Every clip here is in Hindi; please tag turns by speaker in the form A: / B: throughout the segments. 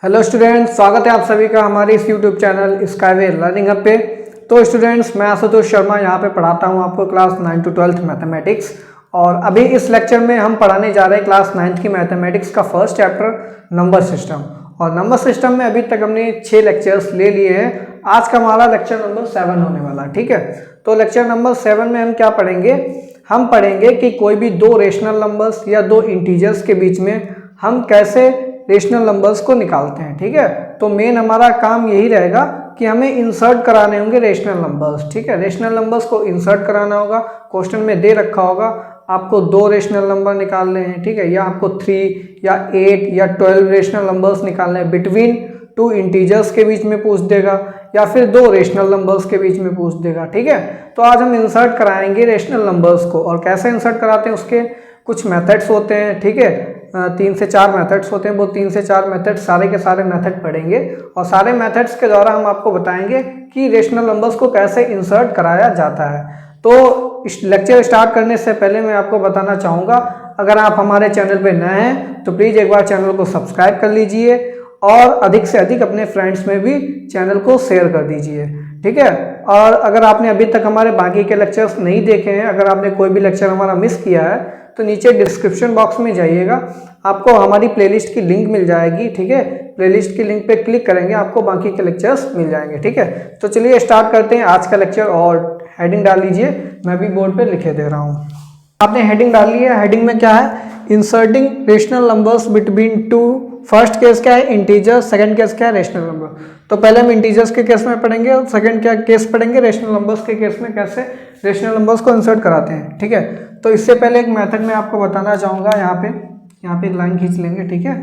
A: हेलो स्टूडेंट्स, स्वागत है आप सभी का हमारे इस YouTube channel skyway learning hub पे। तो स्टूडेंट्स, मैं आशुतोष शर्मा यहाँ पे पढ़ाता हूँ आपको क्लास 9 to 12 मैथमेटिक्स। और अभी इस लेक्चर में हम पढ़ाने जा रहे हैं क्लास 9 की मैथमेटिक्स का फर्स्ट चैप्टर नंबर सिस्टम। और नंबर सिस्टम में अभी तक हमने 6 लेक्चर्स ले लिए हैं। आज का हमारा लेक्चर नंबर 7 होने वाला, ठीक है। तो लेक्चर नंबर 7 में हम क्या पढ़ेंगे? हम पढ़ेंगे कि कोई भी दो रेशनल नंबर्स या दो इंटीजर्स के बीच में हम कैसे रेशनल नंबर्स को निकालते हैं, ठीक है। तो मेन हमारा काम यही रहेगा कि हमें इंसर्ट कराने होंगे रेशनल नंबर्स, ठीक है। रेशनल नंबर्स को इंसर्ट कराना होगा। क्वेश्चन में दे रखा होगा आपको 2 रेशनल नंबर निकालने हैं, ठीक है, या आपको 3 या 8 या 12 रेशनल नंबर्स निकालने हैं बिटवीन 2 इंटीजर्स के बीच में पूछ देगा, या फिर 2 रेशनल नंबर्स के बीच में पूछ देगा, ठीक है। तो आज हम इंसर्ट कराएंगे रेशनल नंबर्स को। और कैसे इंसर्ट कराते हैं उसके कुछ मेथड्स होते हैं, ठीक है। 3 से 4 मेथड्स होते हैं। वो 3 से 4 मेथड्स सारे के सारे मेथड पढ़ेंगे और सारे मेथड्स के द्वारा हम आपको बताएंगे कि रेशनल नंबर्स को कैसे इंसर्ट कराया जाता है। तो इस लेक्चर स्टार्ट करने से पहले मैं आपको बताना चाहूँगा, अगर आप हमारे चैनल पे नए हैं तो प्लीज़ एक बार चैनल को सब्सक्राइब कर लीजिए और अधिक से अधिक अपने फ्रेंड्स में भी चैनल को शेयर कर दीजिए, ठीक है। और अगर आपने अभी तक हमारे बाकी के लेक्चर्स नहीं देखे हैं, अगर आपने कोई भी लेक्चर हमारा मिस किया है तो नीचे डिस्क्रिप्शन बॉक्स में जाइएगा, आपको हमारी प्लेलिस्ट की लिंक मिल जाएगी, ठीक है। प्लेलिस्ट की लिंक पे क्लिक करेंगे, आपको बाकी के लेक्चर्स मिल जाएंगे, ठीक है। तो चलिए स्टार्ट करते हैं आज का लेक्चर। और हेडिंग डाल लीजिए, मैं भी बोर्ड पे लिखे दे रहा हूँ। आपने हेडिंग डाल ली है। हेडिंग में क्या है? Inserting rational numbers between two. First case क्या है? इंटीजर। सेकंड केस क्या है? Rational number. तो पहले हम इंटीजर्स के केस में पढ़ेंगे और सेकंड क्या केस पढ़ेंगे? रेशनल नंबर्स के केस में कैसे रेशनल नंबर्स को इंसर्ट कराते हैं, ठीक है। तो इससे पहले एक मेथड मैं आपको बताना चाहूँगा। यहाँ पे एक लाइन खींच लेंगे, ठीक है।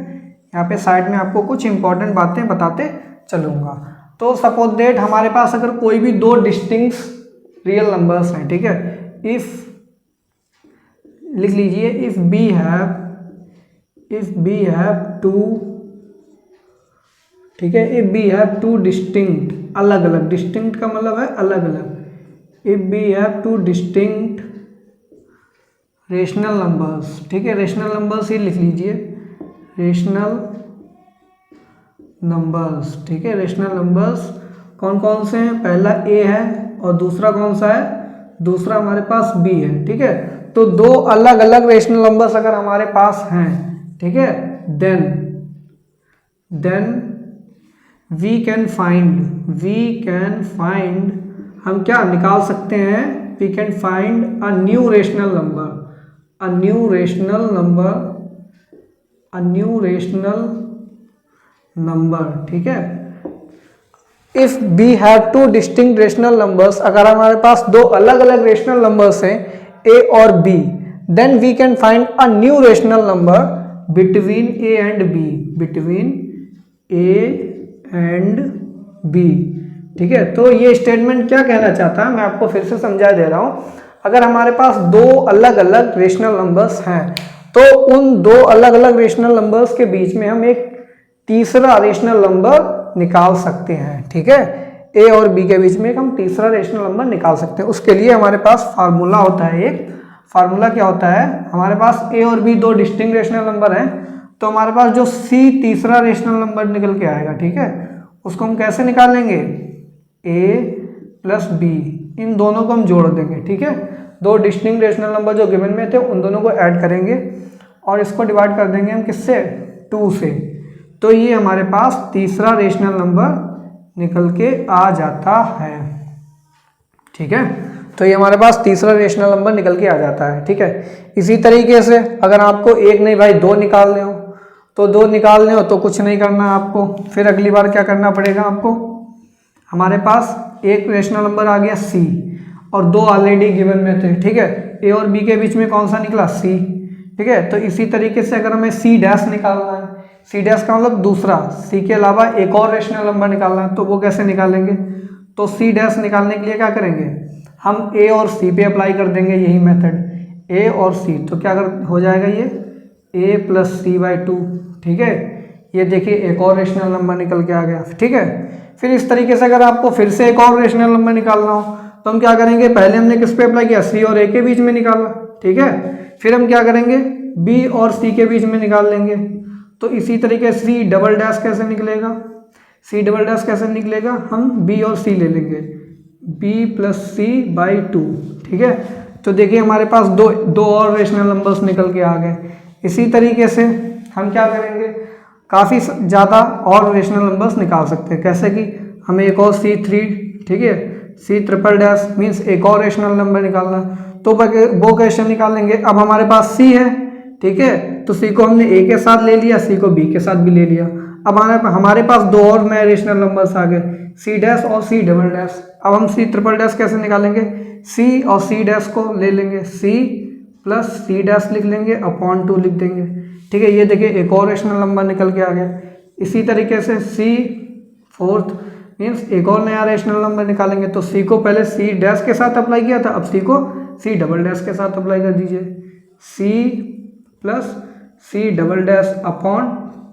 A: यहाँ पे साइड में आपको कुछ इंपॉर्टेंट बातें बताते चलूँगा। तो सपोज दैट हमारे पास अगर कोई भी 2 डिस्टिंक्ट रियल नंबर्स हैं, ठीक है। इफ़ लिख लीजिए, इफ़ बी हैव 2, ठीक है। इफ़ बी हैव 2 डिस्टिंक्ट, अलग अलग, डिस्टिंक्ट का मतलब है अलग अलग। If B have 2 distinct rational numbers, ठीक है। रेशनल नंबर्स ही लिख लीजिए, रेशनल नंबर्स, ठीक है। रेशनल नंबर्स कौन कौन से हैं? पहला ए है और दूसरा कौन सा है? दूसरा हमारे पास बी है, ठीक है। तो 2 अलग अलग रेशनल नंबर्स अगर हमारे पास हैं, ठीक है, देन वी कैन फाइंड हम क्या निकाल सकते हैं? We can find a new rational number, ठीक है। If B have 2 distinct rational numbers, अगर हमारे पास 2 अलग अलग रेशनल नंबर्स हैं ए और B, then we can find a new rational number between A and B, ठीक है। तो ये स्टेटमेंट क्या कहना चाहता है, मैं आपको फिर से समझा दे रहा हूं। अगर हमारे पास 2 अलग अलग रेशनल नंबर्स हैं तो उन 2 अलग अलग रेशनल नंबर्स के बीच में हम एक तीसरा रेशनल नंबर निकाल सकते हैं, ठीक है। ए और बी के बीच में हम तीसरा रेशनल नंबर निकाल सकते हैं। उसके लिए हमारे पास फार्मूला होता है। एक फार्मूला क्या होता है? हमारे पास ए और बी 2 डिस्टिंक्ट रेशनल नंबर हैं, तो हमारे पास जो सी तीसरा रेशनल नंबर निकल के आएगा, ठीक है, उसको हम कैसे निकालेंगे? ए प्लस बी, इन दोनों को हम जोड़ देंगे, ठीक है। 2 डिस्टिंक्ट रेशनल नंबर जो गिवन में थे उन दोनों को ऐड करेंगे और इसको डिवाइड कर देंगे हम किससे? 2 से। तो ये हमारे पास तीसरा रेशनल नंबर निकल के आ जाता है, ठीक है। तो ये हमारे पास तीसरा रेशनल नंबर निकल के आ जाता है, ठीक है। इसी तरीके से अगर आपको एक नहीं भाई 2 निकालने हो तो कुछ नहीं करना आपको। फिर अगली बार क्या करना पड़ेगा आपको? हमारे पास एक रेशनल नंबर आ गया सी और 2 ऑलरेडी गिवन में थे, ठीक है। ए और बी के बीच में कौन सा निकला? सी, ठीक है। तो इसी तरीके से अगर हमें सी डैश निकालना है, सी डैश का मतलब दूसरा, सी के अलावा एक और रेशनल नंबर निकालना है, तो वो कैसे निकालेंगे? तो सी डैश निकालने के लिए क्या करेंगे? हम ए और सी पे अप्लाई कर देंगे यही मेथड, ए और सी। तो क्या हो जाएगा? ये ए प्लस सी बाई 2, ठीक है। ये देखिए एक और रेशनल नंबर निकल के आ गया, ठीक है। फिर इस तरीके से अगर आपको फिर से एक और रेशनल नंबर निकालना हो तो हम क्या करेंगे? पहले हमने किस पे अप्लाई किया? सी और ए के बीच में निकाला, ठीक है। फिर हम क्या करेंगे? बी और सी के बीच में निकाल लेंगे। तो इसी तरीके सी डबल डैश कैसे निकलेगा, सी डबल डैश कैसे निकलेगा, हम बी और सी ले लेंगे, बी प्लस सी बाई 2, ठीक है। तो देखिए हमारे पास दो और रेशनल नंबर्स निकल के आ गए। इसी तरीके से हम क्या करेंगे, काफ़ी ज़्यादा और रेशनल नंबर्स निकाल सकते हैं। कैसे कि हमें एक और C3, ठीक है, सी ट्रिपल डैश मीन्स एक और रेशनल नंबर निकालना, तो वो कैसे निकालेंगे। अब हमारे पास C है, ठीक है, तो C को हमने A के साथ ले लिया, C को B के साथ भी ले लिया। अब हमारे पास दो और नए रेशनल नंबर्स आ गए, C डैश और C डबल डैश। अब हम C ट्रिपल डैश कैसे निकालेंगे, C और C डैश को ले लेंगे, C प्लस C डैश लिख लेंगे अपॉन 2 लिख देंगे, ठीक है। ये देखिए एक और रेशनल नंबर निकल के आ गया। इसी तरीके से C फोर्थ मीन्स एक और नया रेशनल नंबर निकालेंगे, तो C को पहले C डैश के साथ अप्लाई किया था, अब C को C डबल डैश के साथ अप्लाई कर दीजिए, C plus C double dash upon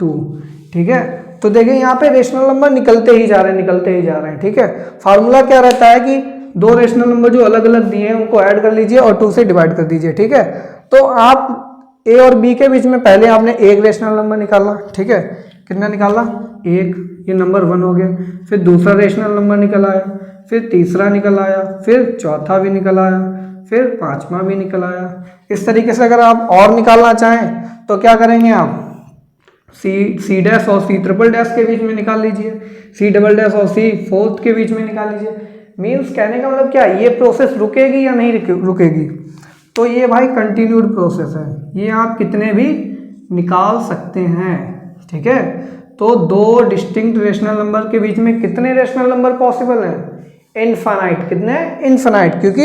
A: 2, ठीक है। तो देखिए यहाँ पे रेशनल नंबर निकलते ही जा रहे हैं, ठीक है। फार्मूला क्या रहता है कि दो रेशनल नंबर जो अलग अलग दिए हैं उनको ऐड कर लीजिए और 2 से डिवाइड कर दीजिए, ठीक है। तो आप A और B के बीच में पहले आपने एक रेशनल नंबर निकाला, ठीक है, कितना निकाला, 1, ये नंबर 1 हो गया। फिर दूसरा रेशनल नंबर निकल आया, फिर तीसरा निकल आया, फिर चौथा भी निकल आया, फिर पांचवा भी निकल आया। इस तरीके से अगर आप और निकालना चाहें तो क्या करेंगे, आप सी डैश और सी ट्रिपल डैश के बीच में निकाल लीजिए, सी डबल डैश और सी फोर्थ के बीच में निकाल लीजिए। मीन्स कहने का मतलब क्या, ये प्रोसेस रुकेगी या नहीं रुकेगी, तो ये भाई कंटिन्यूड प्रोसेस है, ये आप कितने भी निकाल सकते हैं, ठीक है। तो दो डिस्टिंक्ट रेशनल नंबर के बीच में कितने रेशनल नंबर पॉसिबल हैं, इनफाइनाइट। कितने, इनफाइनाइट, क्योंकि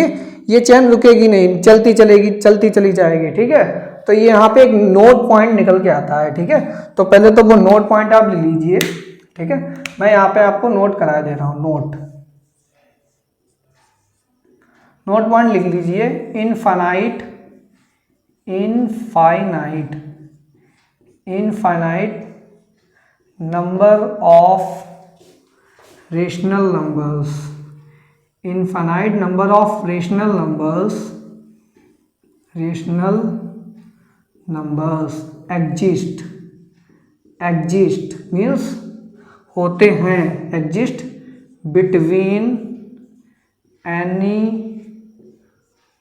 A: ये चेन रुकेगी नहीं, चलती चली जाएगी, ठीक है। तो ये यहाँ पे एक नोट पॉइंट निकल के आता है, ठीक है। तो पहले तो वो नोट पॉइंट आप ले लीजिए, ठीक है। मैं यहाँ पे आपको नोट करा दे रहा हूँ, नोट पॉइंट लिख लीजिए, infinite number of rational numbers, infinite number of rational numbers exist means होते हैं, exist between any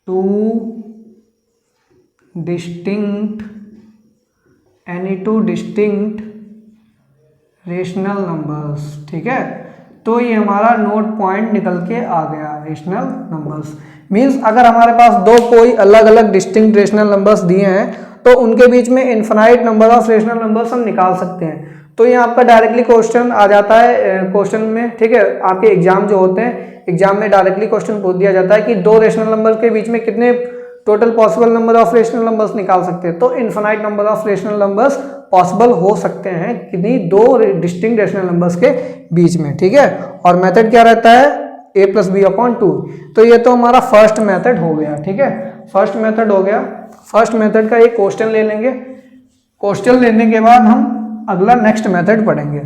A: two distinct rational numbers, ठीक है। तो ये हमारा नोट पॉइंट निकल के आ गया, रेशनल नंबर्स मीन्स अगर हमारे पास दो कोई अलग अलग डिस्टिंक्ट रेशनल नंबर्स दिए हैं तो उनके बीच में infinite number of rational numbers हम निकाल सकते हैं। तो ये आपका डायरेक्टली क्वेश्चन आ जाता है क्वेश्चन में, ठीक है। आपके एग्जाम जो होते हैं, एग्जाम में डायरेक्टली क्वेश्चन पूछ दिया जाता है कि दो रेशनल नंबर के बीच में कितने total possible number of rational numbers निकाल सकते हैं। तो infinite number of rational numbers possible हो सकते हैं किन्हीं दो डिस्टिंक्ट रेशनल नंबर्स के बीच में, ठीक है। और मेथड क्या रहता है, a प्लस बी अपॉन 2। तो ये तो हमारा फर्स्ट मेथड हो गया, ठीक है, फर्स्ट मेथड हो गया। फर्स्ट मेथड का एक क्वेश्चन ले लेंगे, क्वेश्चन लेने के बाद हम अगला नेक्स्ट मेथड पढ़ेंगे।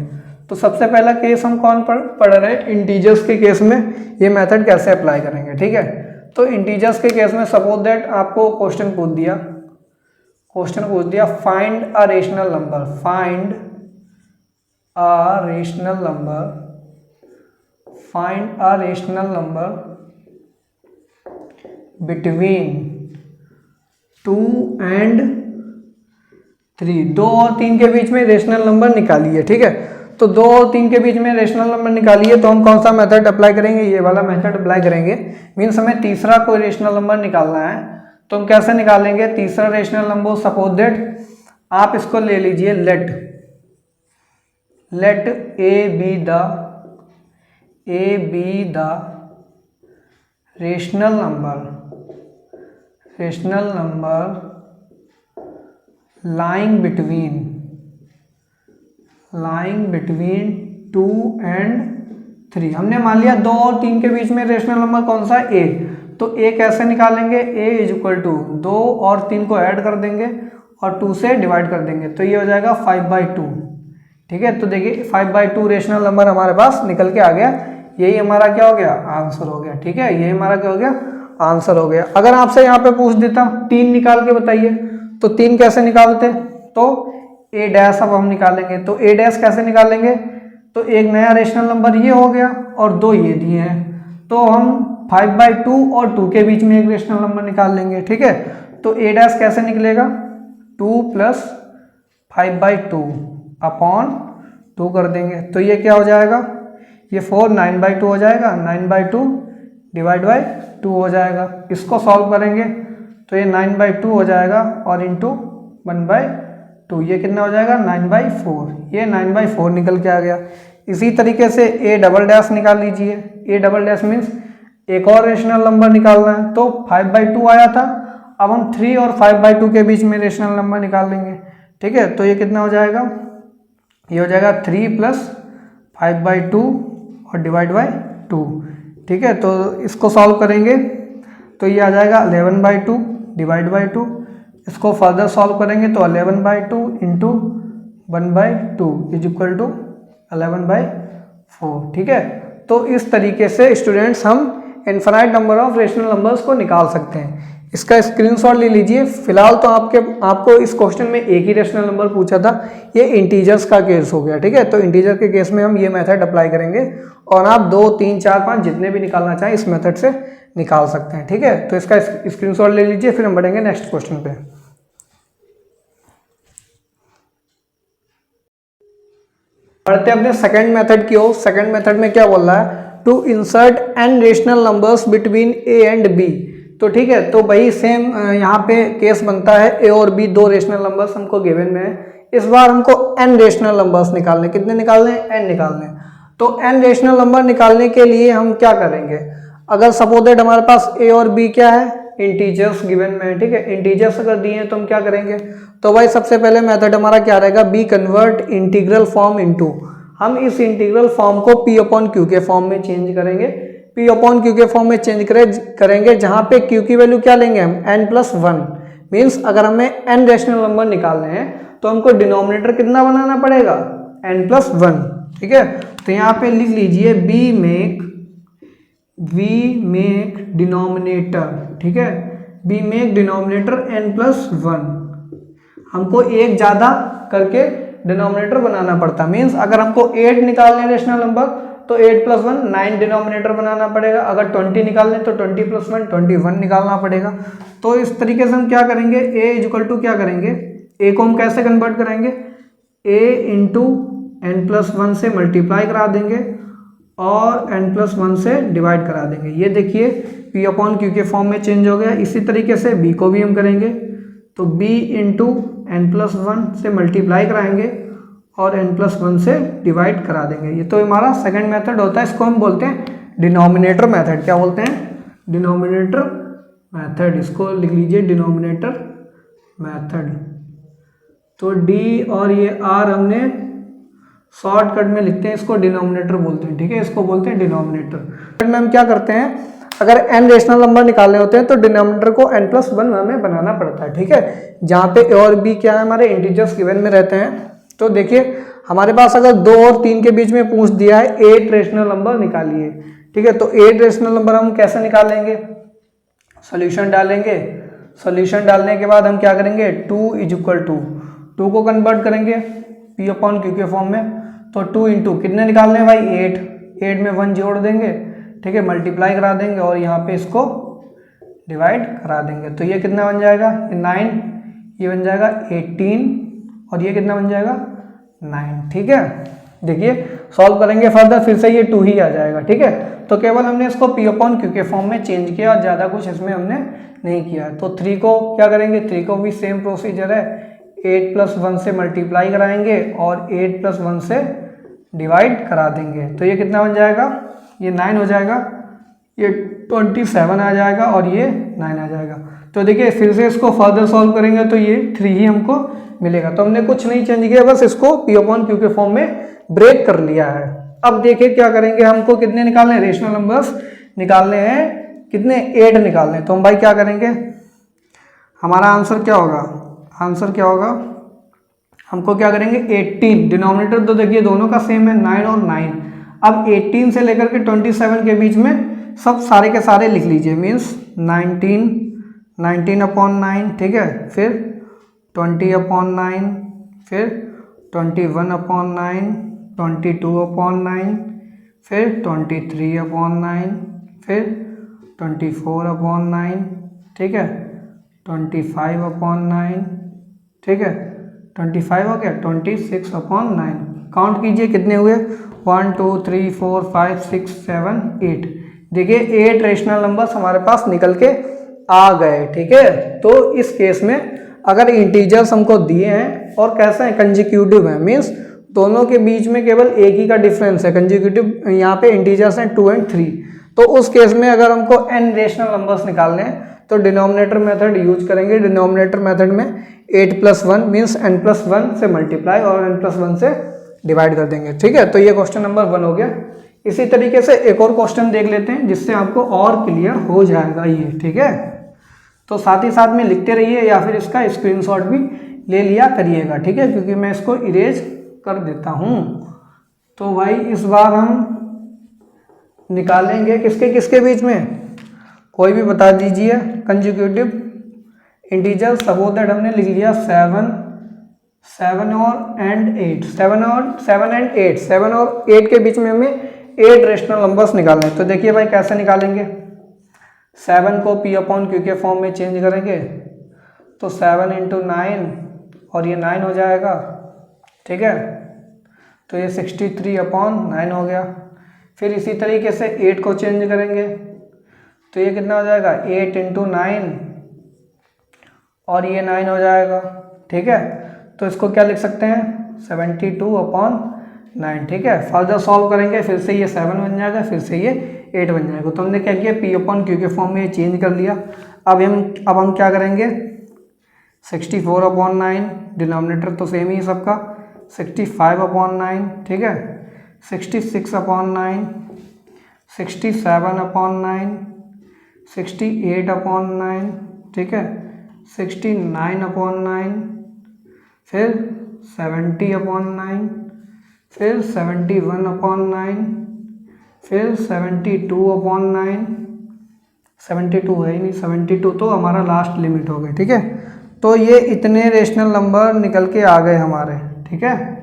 A: तो सबसे पहला केस हम कौन पढ़ रहे हैं, इंटीजर्स के केस में ये मेथड कैसे अप्लाई करेंगे, ठीक है। तो इंटीजर्स के केस में सपोज दैट आपको क्वेश्चन पूछ दिया find a rational number between 2 and 3, 2 और 3 के बीच में रेशनल नंबर निकालिए, ठीक है। तो 2 और 3 के बीच में रेशनल नंबर निकालिए तो हम कौन सा मेथड अप्लाई करेंगे, ये वाला मेथड अप्लाई करेंगे। मीन्स हमें तीसरा कोई रेशनल नंबर निकालना है तो हम कैसे निकालेंगे, तीसरा रेशनल नंबर सपोज दैट आप इसको ले लीजिए, let A be the rational number lying between 2 and 3। हमने मान लिया 2 और 3 के बीच में रेशनल नंबर कौन सा है, a। तो a कैसे निकालेंगे, a इज इक्वल टू 2 और 3 को ऐड कर देंगे और 2 से डिवाइड कर देंगे, तो ये हो जाएगा 5/2, ठीक है। तो देखिए 5/2 रेशनल नंबर हमारे पास निकल के आ गया, यही हमारा क्या हो गया, आंसर हो गया, ठीक है। यही हमारा क्या हो गया, आंसर हो गया। अगर आपसे यहाँ पे पूछ देता 3 निकाल के बताइए, तो 3 कैसे निकालते, तो ए डैश अब हम निकालेंगे। तो ए डैश कैसे निकालेंगे, तो एक नया रेशनल नंबर ये हो गया और दो ये दिए हैं, तो हम 5/2 और 2 के बीच में एक रेशनल नंबर निकाल लेंगे। ठीक है, तो ए डैश कैसे निकलेगा, 2 + 5/2 अपॉन 2 कर देंगे, तो ये क्या हो जाएगा, ये 4 9/2 हो जाएगा, 9/2 डिवाइड बाई 2 हो जाएगा। इसको सॉल्व करेंगे तो ये 9/2 हो जाएगा और इंटू 1/2, ये कितना हो जाएगा 9/4, ये 9/4 निकल के आ गया। इसी तरीके से ए डबल डैश निकाल लीजिए। ए डबल डैश मीन्स एक और रेशनल नंबर निकालना है, तो 5/2 आया था, अब हम 3 और 5/2 के बीच में रेशनल नंबर निकाल लेंगे। ठीक है, तो ये कितना हो जाएगा, ये हो जाएगा 3 + 5/2 और डिवाइड बाई 2। ठीक है, तो इसको सॉल्व करेंगे तो ये आ जाएगा 11/2 डिवाइड बाई 2। इसको फर्दर सॉल्व करेंगे तो 11/2 इंटू 1/2 इज इक्वल टू 11/4। ठीक है, तो इस तरीके से स्टूडेंट्स हम infinite number of rational numbers को निकाल सकते हैं। इसका स्क्रीनशॉट ले लीजिए। फिलहाल तो आपको इस क्वेश्चन में एक ही रेशनल नंबर पूछा था, ये इंटीजर्स का केस हो गया। ठीक है, तो इंटीजर के केस में हम ये मेथड अप्लाई करेंगे और आप 2 3 4 5 जितने भी निकालना चाहें इस मेथड से निकाल सकते हैं। ठीक है, तो इसका स्क्रीनशॉट ले लीजिए, फिर हम बढ़ेंगे नेक्स्ट क्वेश्चन पे। बढ़ते अपने सेकंड मेथड की ओर। सेकंड मेथड में क्या बोल रहा है, to insert n rational numbers between a and b। तो ठीक है, तो वही सेम यहाँ पे केस बनता है, a और b दो रेशनल नंबर्स हमको गिवन में है। इस बार हमको n रेशनल नंबर्स निकालने, कितने निकालने हैं, n निकालने। तो n रेशनल नंबर निकालने के लिए हम क्या करेंगे, अगर सपोज दैट हमारे पास a और b क्या है, इंटीजर्स गिवन में है। ठीक है, इंटीजर्स अगर दिए हैं तो हम क्या करेंगे, तो भाई सबसे पहले मेथड हमारा क्या रहेगा, we convert integral form into. हम इस इंटीग्रल फॉर्म को p/q के फॉर्म में चेंज करेंगे। p/q के फॉर्म में चेंज करेंगे जहां पे q की वैल्यू क्या लेंगे हम, n+1। मीन्स अगर हमें n रेशनल नंबर निकालने हैं तो हमको डिनोमिनेटर कितना बनाना पड़ेगा, n+1। ठीक है, तो यहाँ पे लिख लीजिए वी मेक डिनोमिनेटर। ठीक है, वी मेक डिनोमिनेटर n+1। हमको एक ज़्यादा करके डिनोमिनेटर बनाना पड़ता। मीन्स अगर हमको 8 निकालने रेशनल नंबर तो 8+1 9 डिनोमिनेटर बनाना पड़ेगा। अगर 20 निकालने तो 20+1 21 निकालना पड़ेगा। तो इस तरीके से हम क्या करेंगे, a इक्वल टू क्या करेंगे, a को हम कैसे कन्वर्ट करेंगे, a इंटू n+1 से मल्टीप्लाई करा देंगे और n+1 से डिवाइड करा देंगे। ये देखिए p/q के फॉर्म में चेंज हो गया। इसी तरीके से b को भी हम करेंगे, तो b इंटू n+1 से मल्टीप्लाई कराएंगे और n+1 से डिवाइड करा देंगे। ये तो हमारा सेकंड मेथड होता है, इसको हम बोलते हैं डिनोमिनेटर मेथड। क्या बोलते हैं, डिनोमिनेटर मेथड। इसको लिख लीजिए डिनोमिनेटर मेथड। तो d और ये r हमने शॉर्टकट में लिखते हैं, इसको डिनोमिनेटर बोलते हैं। ठीक है, इसको बोलते हैं डिनोमिनेटर। में हम क्या करते हैं, अगर n रेशनल नंबर निकालने होते हैं तो डिनोमिनेटर को n+1 हमें बनाना पड़ता है। ठीक है, जहाँ पे a और b क्या है, हमारे इंटीजर्स गिवन में रहते हैं। तो देखिए हमारे पास अगर 2 और 3 के बीच में पूछ दिया है 8 रेशनल नंबर निकालिए। ठीक है, तो 8 रेशनल नंबर हम कैसे निकालेंगे, सॉल्यूशन डालेंगे। सॉल्यूशन डालने के बाद हम क्या करेंगे, 2 इज इक्वल टू 2 को कन्वर्ट करेंगे p/q के फॉर्म में। तो 2 इंटू कितने निकालने हैं भाई, 8 में 1 जोड़ देंगे। ठीक है, मल्टीप्लाई करा देंगे और यहाँ पे इसको डिवाइड करा देंगे। तो ये कितना बन जाएगा, 9, ये बन जाएगा 18 और ये कितना बन जाएगा 9। ठीक है, देखिए सॉल्व करेंगे फर्दर, फिर से ये 2 ही आ जाएगा। ठीक है, तो केवल हमने इसको p/q के फॉर्म में चेंज किया और ज़्यादा कुछ इसमें हमने नहीं किया। तो 3 को क्या करेंगे, 3 को भी सेम प्रोसीजर है, 8+1 से मल्टीप्लाई कराएंगे और 8+1 से डिवाइड करा देंगे। तो ये कितना बन जाएगा, ये 9 हो जाएगा, ये 27 आ जाएगा और ये 9 आ जाएगा। तो देखिए फिर से इसको फर्दर सॉल्व करेंगे तो ये 3 ही हमको मिलेगा। तो हमने कुछ नहीं चेंज किया, बस इसको p/q के फॉर्म में ब्रेक कर लिया है। अब देखिए क्या करेंगे, हमको कितने निकालने हैं, रेशनल नंबर्स निकालने हैं, कितने 8 निकालने हैं। तो हम भाई क्या करेंगे, हमारा आंसर क्या होगा, आंसर क्या होगा, हमको क्या करेंगे 18, डिनोमिनेटर तो देखिए दोनों का सेम है 9 और 9। अब 18 से लेकर के 27 के बीच में सब सारे के सारे लिख लीजिए। मीन्स 19/9। ठीक है, फिर 20/9 फिर 21/9, 22/9, फिर 23/9, फिर 24/9, ठीक है, 25/9, ठीक है, 25 हो गया, 26/9। काउंट कीजिए कितने हुए, 1 2 3 4 5 6 7 8। देखिए 8 रेशनल नंबर्स हमारे पास निकल के आ गए, ठीक है। तो इस केस में अगर इंटीजर्स हमको दिए हैं और कैसे हैं, कंजिक्यूटिव है, मीन्स दोनों के बीच में केवल एक ही का डिफरेंस है, कंजिक्यूटिव यहाँ पे इंटीजर्स हैं 2 और 3, तो उस केस में अगर हमको n रेशनल नंबर्स निकालने हैं तो डिनोमिनेटर मेथड यूज करेंगे। डिनोमिनेटर मेथड में 8 + 1 मीन्स n+1 से मल्टीप्लाई और n+1 से डिवाइड कर देंगे, ठीक है। तो ये क्वेश्चन नंबर 1 हो गया। इसी तरीके से एक और क्वेश्चन देख लेते हैं जिससे आपको और क्लियर हो जाएगा ये, ठीक है। तो साथ ही साथ में लिखते रहिए या फिर इसका स्क्रीनशॉट भी ले लिया करिएगा, ठीक है, क्योंकि मैं इसको इरेज कर देता हूँ। तो भाई इस बार हम निकालेंगे किसके किसके बीच में, कोई भी बता दीजिए। कंजिक्यूटिव इंटीजर सपोज दैट हमने लिख लिया 7 और एंड 8, 7 एंड 8, 7 और 8 के बीच में हमें 8 रेशनल नंबर्स निकालने हैं। तो देखिए भाई कैसे निकालेंगे, 7 को P/Q के फॉर्म में चेंज करेंगे तो 7 × 9 और ये 9 हो जाएगा, ठीक है। तो ये 63/9 हो गया। फिर इसी तरीके से 8 को चेंज करेंगे तो ये कितना हो जाएगा, 8 × 9 और ये 9 हो जाएगा, ठीक है। तो इसको क्या लिख सकते हैं, 72/9, ठीक है। फर्दर सॉल्व करेंगे, फिर से ये 7 बन जाएगा, फिर से ये 8 बन जाएगा। तो हमने क्या किया, P/Q के फॉर्म में ये चेंज कर लिया। अब हम क्या करेंगे, 64/9, डिनोमिनेटर तो सेम ही सबका, 65/9, ठीक है, 66/9, 67/9, 68/9, ठीक है, 69/9, फिर 70/9, फिर 71/9, फिर 72/9, 72 है ही नहीं, 72 तो हमारा लास्ट लिमिट हो गई, ठीक है। तो ये इतने रेशनल नंबर निकल के आ गए हमारे, ठीक है।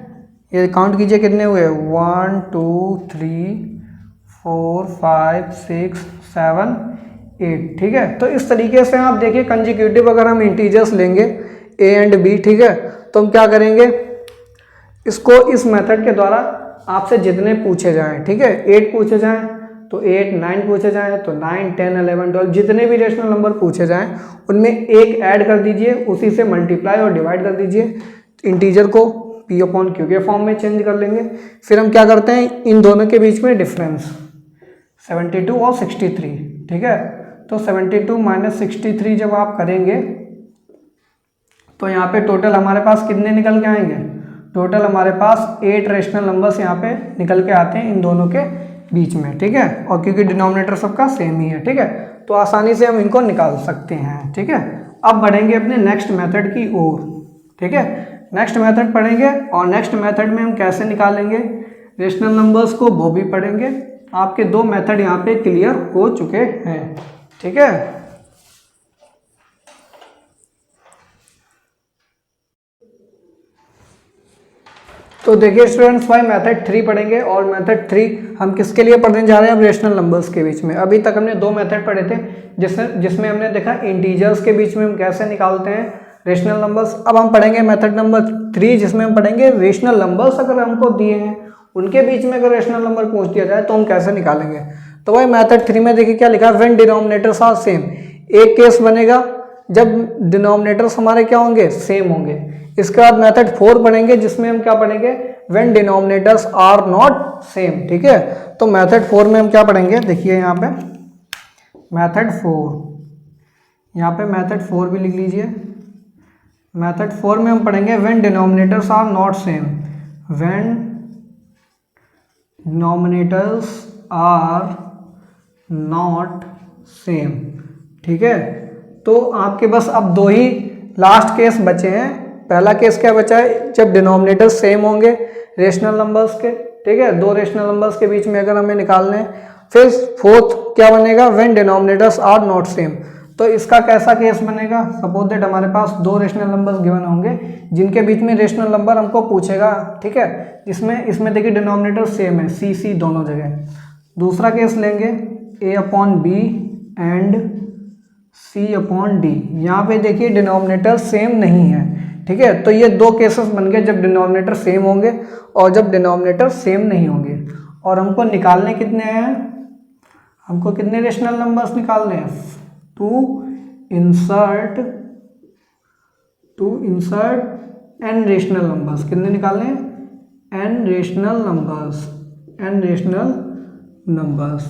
A: ये काउंट कीजिए कितने हुए, 1 2 3 4 5 6 7 8, ठीक है। तो इस तरीके से आप देखिए कंजिक्यूटिव अगर हम इंटीजर्स लेंगे a एंड b, ठीक है, तो हम क्या करेंगे, इसको इस मेथड के द्वारा आपसे जितने पूछे जाएं, ठीक है, 8 पूछे जाएं तो 8, 9 पूछे जाएं तो 9, 10, 11, 12, जितने भी रेशनल नंबर पूछे जाएं उनमें एक ऐड कर दीजिए, उसी से मल्टीप्लाई और डिवाइड कर दीजिए। इंटीजर को P/Q के फॉर्म में चेंज कर लेंगे। फिर हम क्या करते हैं, इन दोनों के बीच में डिफरेंस 72 और 63, ठीक है। तो 72 - 63 जब आप करेंगे तो यहाँ पे टोटल हमारे पास कितने निकल के आएंगे, टोटल हमारे पास 8 रेशनल नंबर्स यहाँ पे निकल के आते हैं इन दोनों के बीच में, ठीक है। और क्योंकि डिनोमिनेटर सबका सेम ही है, ठीक है, तो आसानी से हम इनको निकाल सकते हैं, ठीक है। अब बढ़ेंगे अपने नेक्स्ट मेथड की ओर, ठीक है। नेक्स्ट मेथड पढ़ेंगे और नेक्स्ट मेथड में हम कैसे निकालेंगे रेशनल नंबर्स को वो भी पढ़ेंगे। आपके 2 मेथड यहाँ पे क्लियर हो चुके हैं, ठीक है। तो देखिए स्टूडेंट्स भाई मेथड 3 पढ़ेंगे और मेथड 3 हम किसके लिए पढ़ने जा रहे हैं, अब रेशनल नंबर्स के बीच में। अभी तक हमने 2 मेथड पढ़े थे जिसमें हमने देखा इंटीजर्स के बीच में हम कैसे निकालते हैं रेशनल नंबर्स। अब हम पढ़ेंगे मेथड नंबर 3 जिसमें हम पढ़ेंगे रेशनल नंबर्स अगर हमको दिए हैं उनके बीच में अगर रेशनल नंबर पूछ दिया जाए तो हम कैसे निकालेंगे। तो भाई मेथड 3 में देखिए क्या लिखा है, व्हेन डिनोमिनेटर्स आर सेम। एक केस बनेगा जब डिनोमिनेटर्स हमारे क्या होंगे, सेम होंगे। इसके बाद मेथड 4 पढ़ेंगे जिसमें हम क्या पढ़ेंगे, when denominators are not same, ठीक है। तो मेथड 4 में हम क्या पढ़ेंगे, देखिए यहाँ पे मेथड 4, यहाँ पे मेथड 4 भी लिख लीजिए। मेथड 4 में हम पढ़ेंगे when denominators are not same, when denominators are not same, ठीक है। तो आपके बस अब 2 ही लास्ट केस बचे हैं। पहला केस क्या बचा है, जब डिनोमिनेटर सेम होंगे रेशनल नंबर्स के, ठीक है, 2 रेशनल नंबर्स के बीच में अगर हमें निकालने हैं। फिर 4th क्या बनेगा, when denominators are not same. तो इसका कैसा केस बनेगा, सपोज दैट हमारे पास दो रेशनल नंबर्स गिवन होंगे जिनके बीच में रेशनल नंबर हमको पूछेगा, ठीक है, जिसमें इसमें देखिए डिनोमिनेटर सेम है, सी सी दोनों जगह। दूसरा केस लेंगे a upon B and c upon D, यहाँ पे देखिए डिनोमिनेटर सेम नहीं है, ठीक है। तो ये दो केसेस बन गए जब डिनोमिनेटर सेम होंगे और जब डिनोमिनेटर सेम नहीं होंगे। और हमको निकालने कितने हैं, हमको कितने रेशनल नंबर्स निकालने हैं, to insert n rational numbers, कितने निकालने हैं, n रेशनल नंबर्स,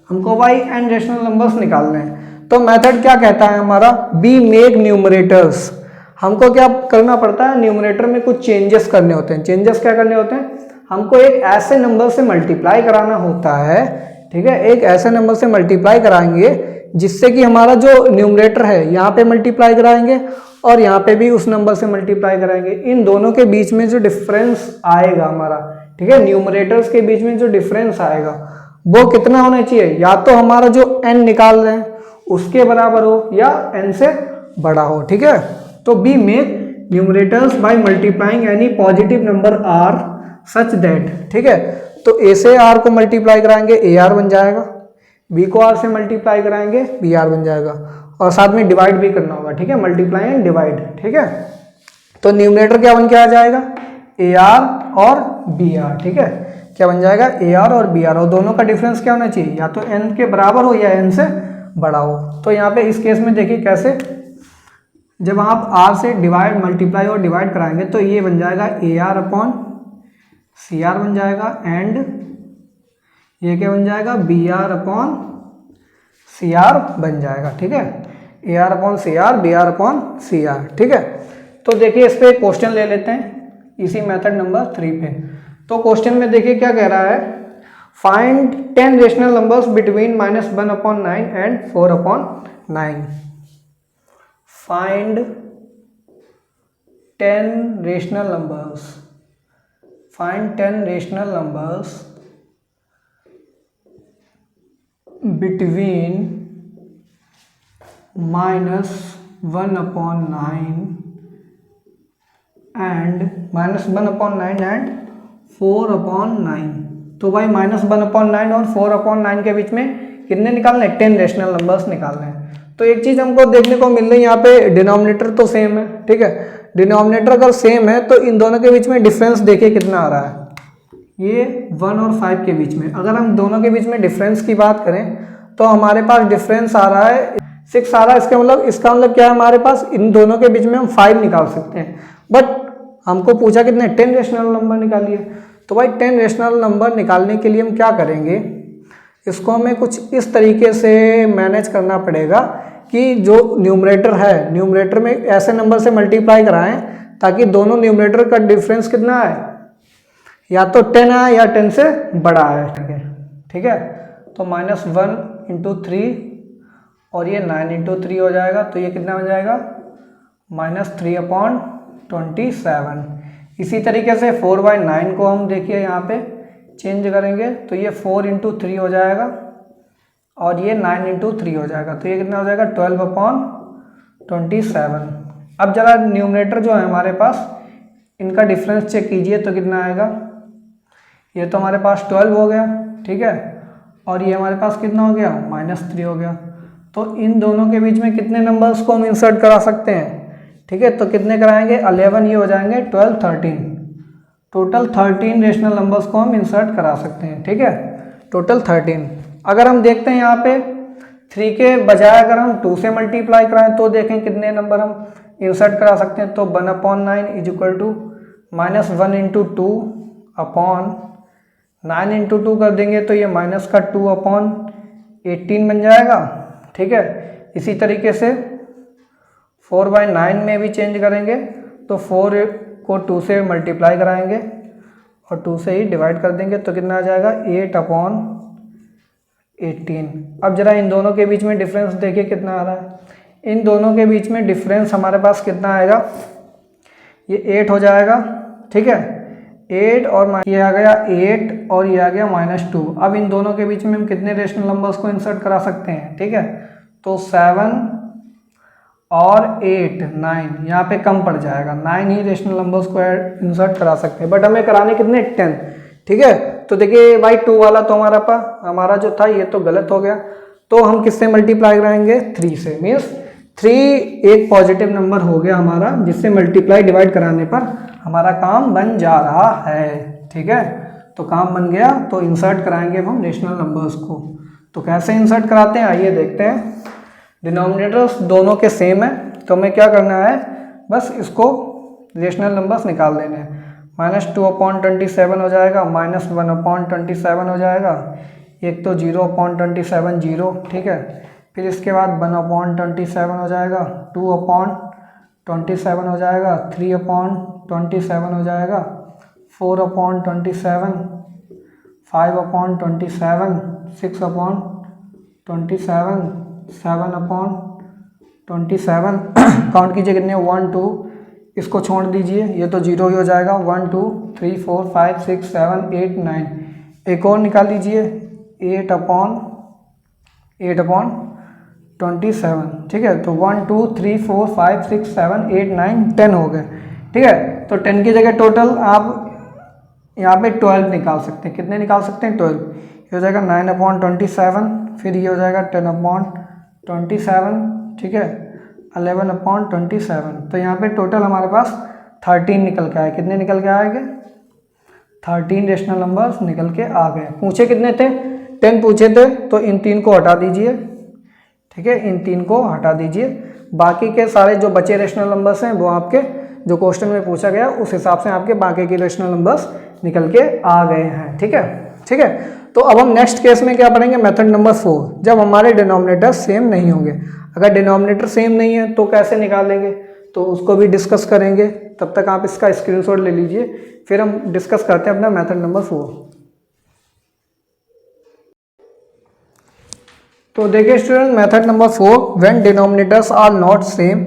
A: हमको भाई n रेशनल नंबर्स निकालने हैं। तो मेथड क्या कहता है हमारा, बी मेक न्यूमरेटर्स, हमको क्या करना पड़ता है, न्यूमरेटर में कुछ चेंजेस करने होते हैं। चेंजेस क्या करने होते हैं, हमको एक ऐसे नंबर से मल्टीप्लाई कराना होता है, ठीक है, एक ऐसे नंबर से मल्टीप्लाई कराएंगे जिससे कि हमारा जो न्यूमरेटर है यहाँ पे मल्टीप्लाई कराएंगे और यहाँ पे भी उस नंबर से मल्टीप्लाई कराएंगे। इन दोनों के बीच में जो डिफरेंस आएगा हमारा, ठीक है, न्यूमरेटर्स के बीच में जो डिफरेंस आएगा वो कितना होना चाहिए, या तो हमारा जो n निकाल रहे हैं उसके बराबर हो या n से बड़ा हो, ठीक है। तो we make numerators by multiplying any positive number r such that, ठीक है। तो a से r को मल्टीप्लाई कराएंगे ar बन जाएगा, b को r से मल्टीप्लाई कराएंगे br बन जाएगा, और साथ में डिवाइड भी करना होगा, ठीक है, मल्टीप्लाई एंड डिवाइड, ठीक है। तो न्यूमरेटर क्या बन के आ जाएगा, ar और br, ठीक है, क्या बन जाएगा, ar और br, और दोनों का डिफरेंस क्या होना चाहिए, या तो n के बराबर हो या n से बड़ा हो। तो यहाँ पे इस केस में देखिए कैसे, जब आप r से डिवाइड मल्टीप्लाई और डिवाइड कराएंगे तो ये बन जाएगा ar अपॉन cr बन जाएगा, एंड ये क्या बन जाएगा, br अपॉन cr बन जाएगा, ठीक है, ar upon cr, br upon cr, ठीक है। तो देखिए इस पे क्वेश्चन ले लेते हैं इसी मेथड नंबर 3 पे। तो क्वेश्चन में देखिए क्या कह रहा है, find 10 rational numbers between -1/9 and 4/9। Find 10 rational numbers, find 10 rational numbers between -1/9 and -1/9 and 4/9। तो भाई -1/9 और 4/9 के बीच में कितने निकालने हैं, 10 रेशनल नंबर्स निकालने हैं। तो एक चीज हमको देखने को मिल रही है, यहाँ पे डिनोमिनेटर तो सेम है, ठीक है, डिनोमिनेटर अगर सेम है तो इन दोनों के बीच में डिफरेंस देखिए कितना आ रहा है, ये 1 और 5 के बीच में। अगर हम दोनों के बीच में डिफरेंस की बात करें तो हमारे पास डिफरेंस आ रहा है 6 आ रहा है, इसका मतलब क्या है, हमारे पास इन दोनों के बीच में हम 5 निकाल सकते हैं, बट हमको पूछा कितने, 10 रेशनल नंबर निकालिए। तो भाई 10 रेशनल नंबर निकालने के लिए हम क्या करेंगे, इसको हमें कुछ इस तरीके से मैनेज करना पड़ेगा कि जो न्यूमरेटर है, न्यूमरेटर में ऐसे नंबर से मल्टीप्लाई कराएं ताकि दोनों न्यूमरेटर का डिफरेंस कितना आए, या तो 10 आए या 10 से बड़ा आए, ठीक है। तो -1 × 3 और ये 9 × 3 हो जाएगा, तो ये कितना बन जाएगा, -3/27। इसी तरीके से 4/9 को हम देखिए यहाँ पे चेंज करेंगे तो ये 4 × 3 हो जाएगा और ये 9 × 3 हो जाएगा, तो ये कितना हो जाएगा, 12/27। अब जरा न्यूमरेटर जो है हमारे पास, इनका डिफरेंस चेक कीजिए तो कितना आएगा, ये तो हमारे पास 12 हो गया, ठीक है, और ये हमारे पास कितना हो गया, -3 हो गया। तो इन दोनों के बीच में कितने नंबर्स को हम इंसर्ट करा सकते हैं, ठीक है, तो कितने कराएंगे, 11, ये हो जाएंगे 12, 13, टोटल 13 रेशनल नंबर्स को हम इंसर्ट करा सकते हैं, ठीक है, टोटल 13। अगर हम देखते हैं यहाँ पे 3 के बजाय अगर हम 2 से मल्टीप्लाई कराएं तो देखें कितने नंबर हम इंसर्ट करा सकते हैं। तो 1/9 = -1 × 2 अपॉन 9 × 2 कर देंगे तो ये -2/18 बन जाएगा, ठीक है। इसी तरीके से 4/9 में भी चेंज करेंगे तो 4 को 2 से मल्टीप्लाई कराएंगे और 2 से ही डिवाइड कर देंगे तो कितना आ जाएगा, 8/18। अब जरा इन दोनों के बीच में डिफरेंस देखिए कितना आ रहा है, इन दोनों के बीच में डिफरेंस हमारे पास कितना आएगा, ये 8 हो जाएगा, ठीक है, 8 और ये आ गया 8 और ये आ गया -2। अब इन दोनों के बीच में हम कितने रेशनल नंबर्स को इंसर्ट करा सकते हैं, ठीक है, तो 7 और 8 9 यहाँ पे कम पड़ जाएगा, 9 ही रेशनल नंबर्स को इंसर्ट करा सकते हैं, बट हमें कराने कितने 10। ठीक है, तो देखिए भाई 2 वाला तो हमारा जो था ये तो गलत हो गया, तो हम किससे मल्टीप्लाई कराएंगे 3 से, मीन्स 3 एक पॉजिटिव नंबर हो गया हमारा, जिससे मल्टीप्लाई डिवाइड कराने पर हमारा काम बन जा रहा है। ठीक है, तो काम बन गया, तो इंसर्ट कराएंगे अब हम रेशनल नंबर्स को। तो कैसे इंसर्ट कराते हैं आइए देखते हैं। डिनोमिनेटर्स दोनों के सेम है, तो हमें क्या करना है, बस इसको रेशनल नंबर्स निकाल लेने हैं। -2/27 हो जाएगा, -1/27 हो जाएगा, एक तो 0/27 0। ठीक है, फिर इसके बाद 1/27 हो जाएगा, 2/27 हो जाएगा, 3/27 हो जाएगा, 4/27, 5/27, 6/27, 7/27। काउंट कीजिए कितने, 1 2, इसको छोड़ दीजिए, ये तो 0 ही हो जाएगा, 1 2 3 4 5 6 7 8 9। एक और निकाल लीजिए, 8/27। ठीक है, तो 1 2 3 4 5 6 7 8 9 10 हो गए। ठीक है, तो 10 की जगह टोटल आप यहाँ पे 12 निकाल सकते हैं। कितने निकाल सकते हैं, 12। ये हो जाएगा 9/27, फिर ये हो जाएगा 10/27। ठीक है, 11/27। तो यहाँ पे टोटल हमारे पास 13 निकल के आए। कितने निकल के आएंगे, 13 रेशनल नंबर्स निकल के आ गए। पूछे कितने थे, 10 पूछे थे, तो इन 3 को हटा दीजिए। ठीक है, इन 3 को हटा दीजिए, बाकी के सारे जो बचे रेशनल नंबर्स हैं वो आपके जो क्वेश्चन में पूछा गया उस हिसाब से आपके बाकी के रेशनल नंबर्स निकल के आ गए हैं। ठीक है, ठीक है। तो अब हम नेक्स्ट केस में क्या पढ़ेंगे, मेथड नंबर 4, जब हमारे डिनोमिनेटर सेम नहीं होंगे। अगर डिनोमिनेटर सेम नहीं है तो कैसे निकालेंगे, तो उसको भी डिस्कस करेंगे। तब तक आप इसका स्क्रीनशॉट ले लीजिए, फिर हम डिस्कस करते हैं अपना मेथड नंबर 4। तो देखिए student, method number 4, when denominators are not same.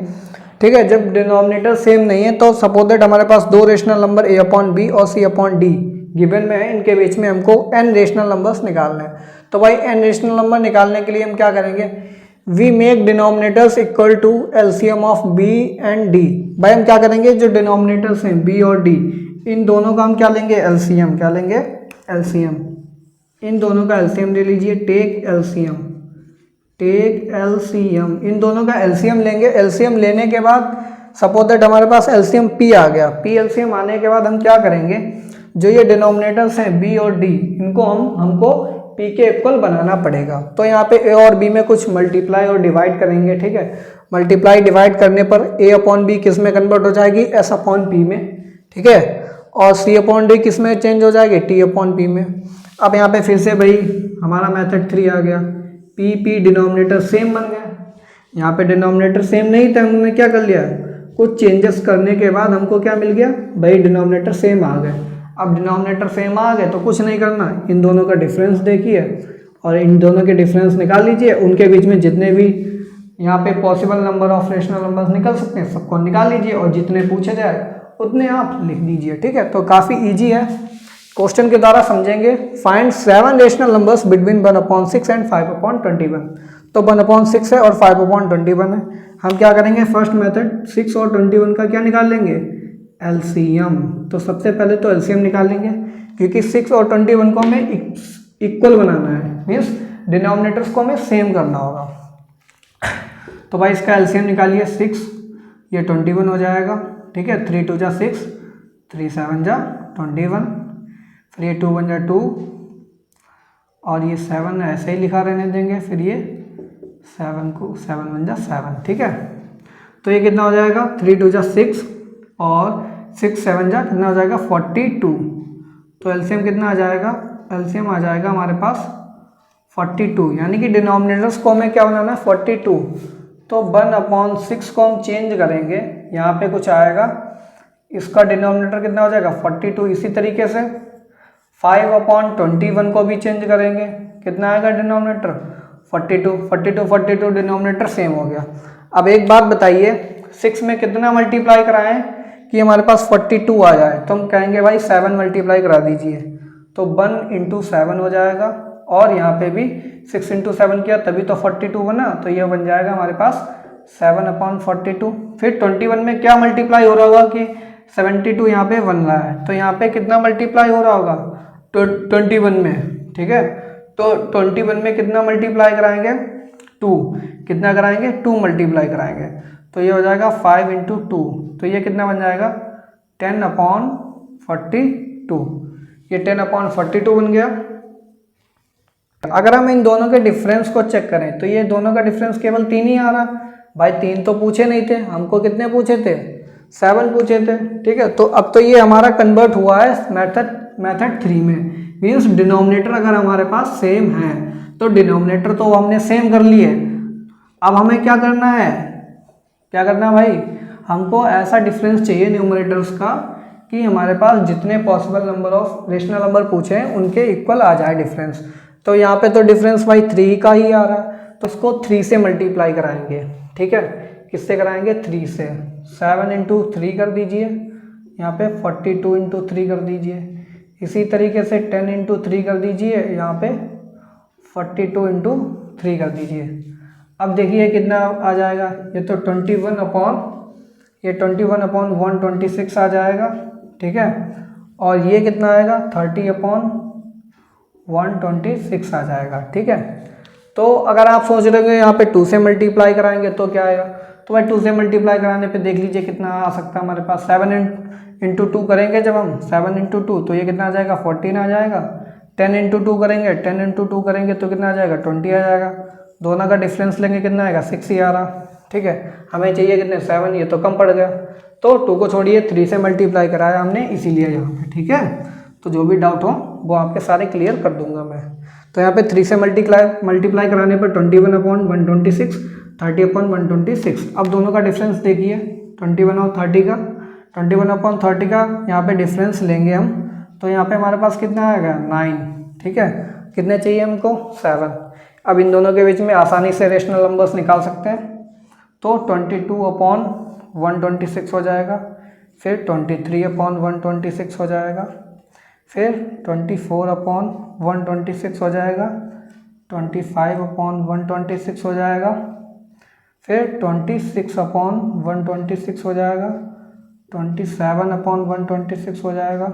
A: ठीक है, जब डिनोमिनेटर सेम नहीं है तो सपोज दैट हमारे पास दो रेशनल नंबर a/b और c/d गिवन में है, इनके बीच में हमको n रेशनल नंबर्स निकालने हैं। तो भाई n रेशनल नंबर निकालने के लिए हम क्या करेंगे, we make denominators equal to LCM of b and d। भाई हम क्या करेंगे, जो डिनोमिनेटर्स हैं b और d, इन दोनों का हम क्या लेंगे, एलसीएम। क्या लेंगे, एलसीएम। इन दोनों का एलसीएम ले लीजिए, टेक एलसीएम, टेक एलसीएम। इन दोनों का एलसीएम लेंगे। एलसीएम लेने के बाद सपोज दैट हमारे पास एलसीएम p आ गया। p एलसीएम आने के बाद हम क्या करेंगे, जो ये डिनोमिनेटर्स हैं b और d, इनको हमको p के इक्वल बनाना पड़ेगा। तो यहाँ पे a और b में कुछ मल्टीप्लाई और डिवाइड करेंगे। ठीक है, मल्टीप्लाई डिवाइड करने पर a/b किस में कन्वर्ट हो जाएगी, s/p में। ठीक है, और c/d किस में चेंज हो जाएगी, t/p में। अब यहाँ पे फिर से भाई हमारा मेथड 3 आ गया, p डिनोमिनेटर सेम बन गया। यहाँ पे डिनोमिनेटर सेम नहीं था, हमने क्या कर लिया, कुछ चेंजेस करने के बाद हमको क्या मिल गया, भाई डिनोमिनेटर सेम आ गए। अब डिनोमिनेटर सेम आ गए तो कुछ नहीं करना, इन दोनों का डिफरेंस देखिए और इन दोनों के डिफरेंस निकाल लीजिए। उनके बीच में जितने भी यहाँ पे possible number of rational numbers निकल सकते हैं सबको निकाल लीजिए और जितने पूछे जाए उतने आप लिख दीजिए। ठीक है, तो काफ़ी ईजी है, क्वेश्चन के द्वारा समझेंगे। Find 7 rational numbers between 1/6 and 5/21। तो 1/6 है और 5/21 है। हम क्या करेंगे, फर्स्ट मेथड 6 और 21 का क्या निकाल लेंगे, एलसीएम। तो सबसे पहले तो एलसीएम निकाल लेंगे, क्योंकि 6 और 21 को हमें इक्वल बनाना है, मीन्स डिनोमिनेटर्स को हमें सेम करना होगा। तो भाई इसका एलसीएम निकालिए, 6 ये 21 हो जाएगा। ठीक है, 3 2 जा 6, 3 7 जा 21, फिर ये 2 1 जा 2 और ये 7 ऐसे ही लिखा रहने देंगे, फिर ये 7 को 7 1 जा 7। ठीक है, तो ये कितना हो जाएगा, 3 2 जा 6 और 6 7 जा कितना हो जाएगा, 42। तो एलसीएम कितना आ जाएगा, एलसीएम आ जाएगा हमारे पास 42, यानी कि डिनोमिनेटर्स को हमें क्या बनाना है, 42। तो 1/6 को हम चेंज करेंगे, यहाँ पे कुछ आएगा, इसका डिनोमिनेटर कितना हो जाएगा, 42। इसी तरीके से 5/21 को भी चेंज करेंगे, कितना आएगा डिनोमिनेटर, 42। 42 डिनोमिनेटर सेम हो गया। अब एक बात बताइए, 6 में कितना मल्टीप्लाई कराएं कि हमारे पास 42 आ जाए, तो हम कहेंगे भाई 7 मल्टीप्लाई करा दीजिए। तो 1 × 7 हो जाएगा, और यहाँ पे भी 6 इंटू 7 किया तभी तो 42 बना, तो ये बन जाएगा हमारे पास 7/42। फिर 21 में क्या मल्टीप्लाई हो रहा होगा कि 72 यहाँ पे बन रहा है, तो यहाँ पे कितना मल्टीप्लाई हो रहा होगा 21 में, ठीक है। तो 21 में कितना मल्टीप्लाई कराएंगे 2, कितना कराएंगे 2 मल्टीप्लाई कराएंगे, तो ये हो जाएगा 5 इंटू 2, तो ये कितना बन जाएगा 10/42, ये 10/42 बन गया। अगर हम इन दोनों के डिफरेंस को चेक करें तो ये दोनों का डिफरेंस केवल 3 ही आ रहा भाई, 3 तो पूछे नहीं थे हमको, कितने पूछे थे 7 पूछे थे, ठीक है। तो अब तो ये हमारा कन्वर्ट हुआ है मेथड 3 में, मीन्स डिनोमिनेटर अगर हमारे पास सेम है तो डिनोमिनेटर तो हमने सेम कर लिए। अब हमें क्या करना है भाई, हमको ऐसा डिफरेंस चाहिए न्यूमरेटर्स का कि हमारे पास जितने possible number of rational number पूछे हैं उनके इक्वल आ जाए डिफरेंस। तो यहाँ पे तो डिफरेंस भाई 3 का ही आ रहा है, तो उसको 3 से मल्टीप्लाई कराएंगे, ठीक है। किससे कराएंगे 3 से, 7 इंटू 3 कर दीजिए, यहाँ पे 42 इंटू 3 कर दीजिए, इसी तरीके से 10 इंटू 3 कर दीजिए, यहाँ पे 42 इंटू 3 कर दीजिए। अब देखिए कितना आ जाएगा, ये तो 21/126 आ जाएगा, ठीक है। और ये कितना आएगा 30/126 आ जाएगा, ठीक है। तो अगर आप सोच रहे हो यहाँ पे 2 से मल्टीप्लाई कराएंगे तो क्या आएगा, तो भाई 2 से मल्टीप्लाई कराने पे देख लीजिए कितना आ सकता है हमारे पास, 7 इंटू 2 करेंगे जब हम 7 इंटू 2 तो ये कितना आ जाएगा 14 आ जाएगा। 10 इंटू 2 करेंगे, 10 इंटू 2 करेंगे तो कितना आ जाएगा 20 आ जाएगा। दोनों का डिफरेंस लेंगे कितना आएगा 6 ही आ रहा, ठीक है। हमें चाहिए कितने 7, ये तो कम पड़ गया, तो 2 को छोड़िए 3 से मल्टीप्लाई कराया हमने इसीलिए यहाँ पे, ठीक है। तो जो भी डाउट हो वो आपके सारे क्लियर कर दूंगा मैं। तो यहाँ पे 3 से मल्टीप्लाई कराने पर 21/126, 30/126। अब दोनों का डिफरेंस देखिए 21 और 30 का, 21/30 का यहाँ पे डिफरेंस लेंगे हम, तो यहाँ पे हमारे पास कितना आएगा 9, ठीक है। कितने चाहिए हमको 7। अब इन दोनों के बीच में आसानी से रेशनल नंबर्स निकाल सकते हैं, तो 22/126 हो जाएगा, फिर 23/126 हो जाएगा, फिर 24/126 हो जाएगा, 25/126 हो जाएगा, फिर 26/126 हो जाएगा, 27/126 हो जाएगा,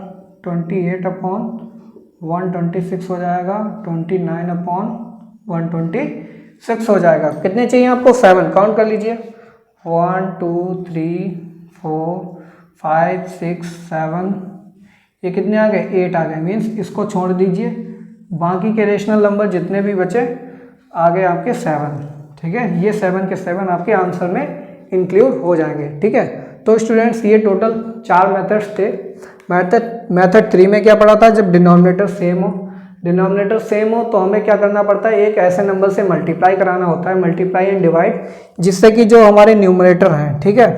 A: 28/126 हो जाएगा, 29/126 हो जाएगा। कितने चाहिए आपको 7, काउंट कर लीजिए 1 2 3 4 5 6 7, ये कितने आ गए 8 आ गए, मीन्स इसको छोड़ दीजिए, बाकी के रेशनल नंबर जितने भी बचे आ गए आपके 7, ठीक है। ये 7 के 7 आपके आंसर में इंक्लूड हो जाएंगे, ठीक है। तो स्टूडेंट्स ये टोटल 4 मेथड्स थे। मेथड 3 में क्या पढ़ा था, जब डिनोमिनेटर सेम हो तो हमें क्या करना पड़ता है, एक ऐसे नंबर से मल्टीप्लाई कराना होता है, मल्टीप्लाई एंड डिवाइड, जिससे कि जो हमारे न्यूमरेटर हैं, ठीक है,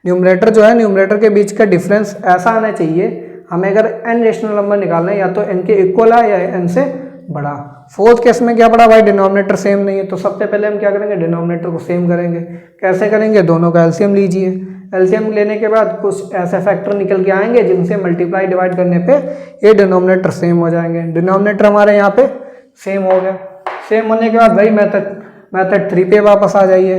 A: न्यूमरेटर जो है न्यूमरेटर के बीच का डिफरेंस ऐसा आना चाहिए। हमें अगर n रेशनल नंबर निकालना है या तो n के इक्वल है या n से बड़ा। फोर्थ केस में क्या पड़ा भाई, डिनोमिनेटर सेम नहीं है, तो सबसे पहले हम क्या करेंगे डिनोमिनेटर को सेम करेंगे। कैसे करेंगे, दोनों का एलसीएम लीजिए, एलसीएम लेने के बाद कुछ ऐसे फैक्टर निकल के आएंगे जिनसे मल्टीप्लाई डिवाइड करने पे ये डिनोमिनेटर सेम हो जाएंगे। डिनोमिनेटर हमारे यहाँ पे सेम हो गया, सेम होने के बाद भाई मेथड 3 पे वापस आ जाइए,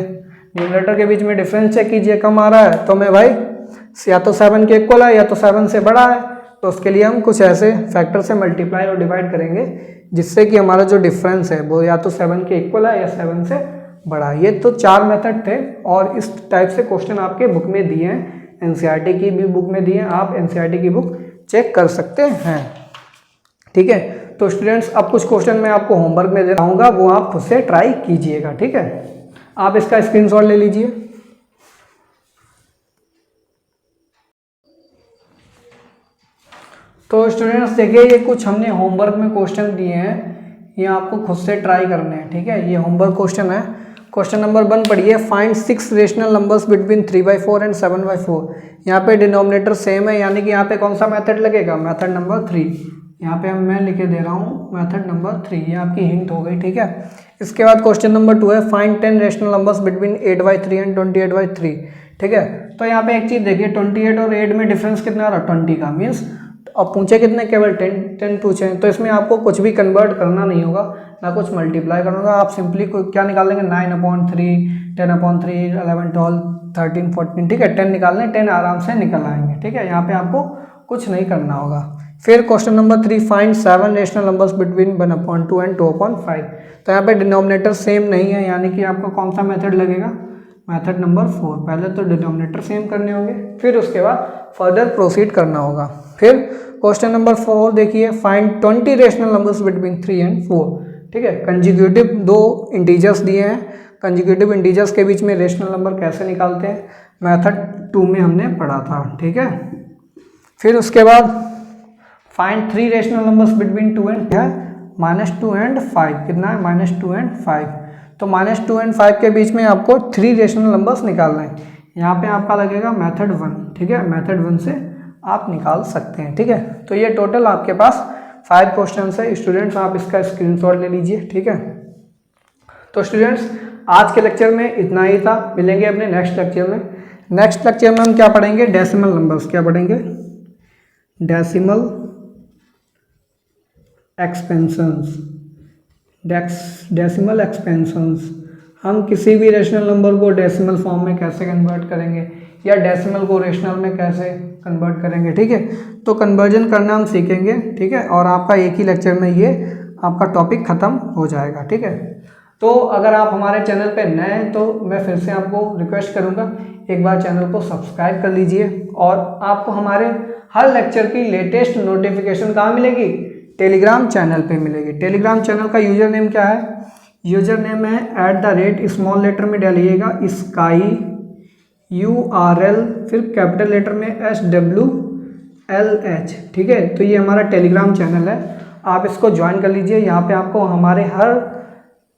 A: न्यूमरेटर के बीच में डिफरेंस चेक कीजिए, कम आ रहा है तो मैं भाई या तो 7 के इक्वल है या तो 7 से बड़ा है, तो उसके लिए हम कुछ ऐसे फैक्टर से मल्टीप्लाई और डिवाइड करेंगे जिससे कि हमारा जो डिफरेंस है वो या तो 7 के इक्वल है या 7 से बड़ा। ये तो 4 मेथड थे और इस टाइप से क्वेश्चन आपके बुक में दिए हैं, एनसीईआरटी की भी बुक में दिए हैं, आप एनसीईआरटी की बुक चेक कर सकते हैं, ठीक है। तो स्टूडेंट्स अब कुछ क्वेश्चन मैं आपको होमवर्क में दे रहा हूँ, वो आप खुद से ट्राई कीजिएगा, ठीक है। आप इसका स्क्रीनशॉट ले लीजिए। तो स्टूडेंट्स देखिए ये कुछ हमने होमवर्क में क्वेश्चन दिए हैं, ये आपको खुद से ट्राई करने हैं, ठीक है। ये होमवर्क क्वेश्चन है। क्वेश्चन नंबर 1 पढ़िए, find 6 rational numbers between 3/4 and 7/4। यहाँ पे डिनोमिनेटर सेम है, यानी कि यहाँ पे कौन सा मेथड लगेगा, मेथड नंबर 3। यहाँ पे मैं लिखे दे रहा हूँ मेथड नंबर 3, ये आपकी हिंट हो गई, ठीक है। इसके बाद क्वेश्चन नंबर 2 है, find 10 rational numbers between 8/3 and 28/3, ठीक है। तो यहाँ पे एक चीज़ देखिए 28 और 8 में डिफरेंस कितना आ रहा है 20 का, मीन्स और पूछे कितने, केवल 10 पूछे हैं। तो इसमें आपको कुछ भी कन्वर्ट करना नहीं होगा, ना कुछ मल्टीप्लाई करना होगा। आप सिंपली क्या निकाल लेंगे, 9/3, 10/3, 11, 12, 13, 14, ठीक है, 10 निकालने, 10 आराम से निकल आएंगे, ठीक है। यहाँ पे आपको कुछ नहीं करना होगा। फिर question number 3, find 7 rational numbers between 1/2 and 2/5। तो यहाँ पे डिनोमिनेटर सेम नहीं है, यानी कि आपको कौन सा मेथड लगेगा, मेथड नंबर 4। पहले तो डिनोमिनेटर सेम करने होंगे, फिर उसके बाद फर्दर प्रोसीड करना होगा। फिर क्वेश्चन नंबर 4 देखिए, find 20 rational numbers between 3 and 4, ठीक है। कंजिक्यूटिव 2 इंटीजर्स दिए हैं, कंजिक्यूटिव इंटीजर्स के बीच में रेशनल नंबर कैसे निकालते हैं, मेथड 2 में हमने पढ़ा था, ठीक है। फिर उसके बाद find 3 rational numbers between 2 and -2 and 5, कितना है, -2 एंड 5। तो -2 एंड 5 के बीच में आपको 3 रेशनल नंबर्स निकालना है। यहाँ पे आपका लगेगा मेथड 1, ठीक है, मेथड 1 से आप निकाल सकते हैं, ठीक है। तो ये टोटल आपके पास 5 क्वेश्चन है। स्टूडेंट्स आप इसका स्क्रीनशॉट ले लीजिए, ठीक है। तो स्टूडेंट्स आज के लेक्चर में इतना ही था, मिलेंगे अपने नेक्स्ट लेक्चर में। नेक्स्ट लेक्चर में हम क्या पढ़ेंगे, डेसिमल नंबर्स, क्या पढ़ेंगे, डेसिमल एक्सपेंशंस, डेसिमल एक्सपेंशंस। हम किसी भी रेशनल नंबर को डेसिमल फॉर्म में कैसे कन्वर्ट करेंगे, या डेसिमल को रेशनल में कैसे कन्वर्ट करेंगे, ठीक है। तो कन्वर्जन करना हम सीखेंगे, ठीक है, और आपका एक ही लेक्चर में ये आपका टॉपिक ख़त्म हो जाएगा, ठीक है। तो अगर आप हमारे चैनल पे नए हैं तो मैं फिर से आपको रिक्वेस्ट करूंगा, एक बार चैनल को सब्सक्राइब कर लीजिए, और आपको हमारे हर लेक्चर की लेटेस्ट नोटिफिकेशन कहाँ मिलेगी, टेलीग्राम चैनल पे मिलेगी। टेलीग्राम चैनल का यूज़र नेम क्या है, यूज़र नेम है स्मॉल लेटर में डालिएगा स्काई URL, फिर कैपिटल लेटर में SWLH, ठीक है। तो ये हमारा टेलीग्राम चैनल है, आप इसको ज्वाइन कर लीजिए। यहाँ पे आपको हमारे हर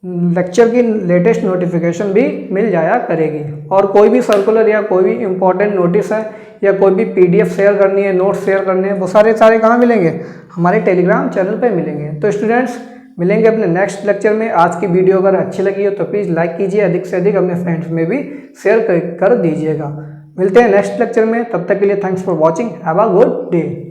A: लेक्चर की लेटेस्ट नोटिफिकेशन भी मिल जाया करेगी, और कोई भी सर्कुलर या कोई भी इंपॉर्टेंट नोटिस है या कोई भी PDF शेयर करनी है, नोट्स शेयर करने हैं, वो सारे कहाँ मिलेंगे, हमारे टेलीग्राम चैनल पे मिलेंगे। तो स्टूडेंट्स मिलेंगे अपने नेक्स्ट लेक्चर में। आज की वीडियो अगर अच्छी लगी हो तो प्लीज़ लाइक कीजिए, अधिक से अधिक अपने फ्रेंड्स में भी शेयर कर दीजिएगा। मिलते हैं नेक्स्ट लेक्चर में, तब तक के लिए thanks for watching, have a good day.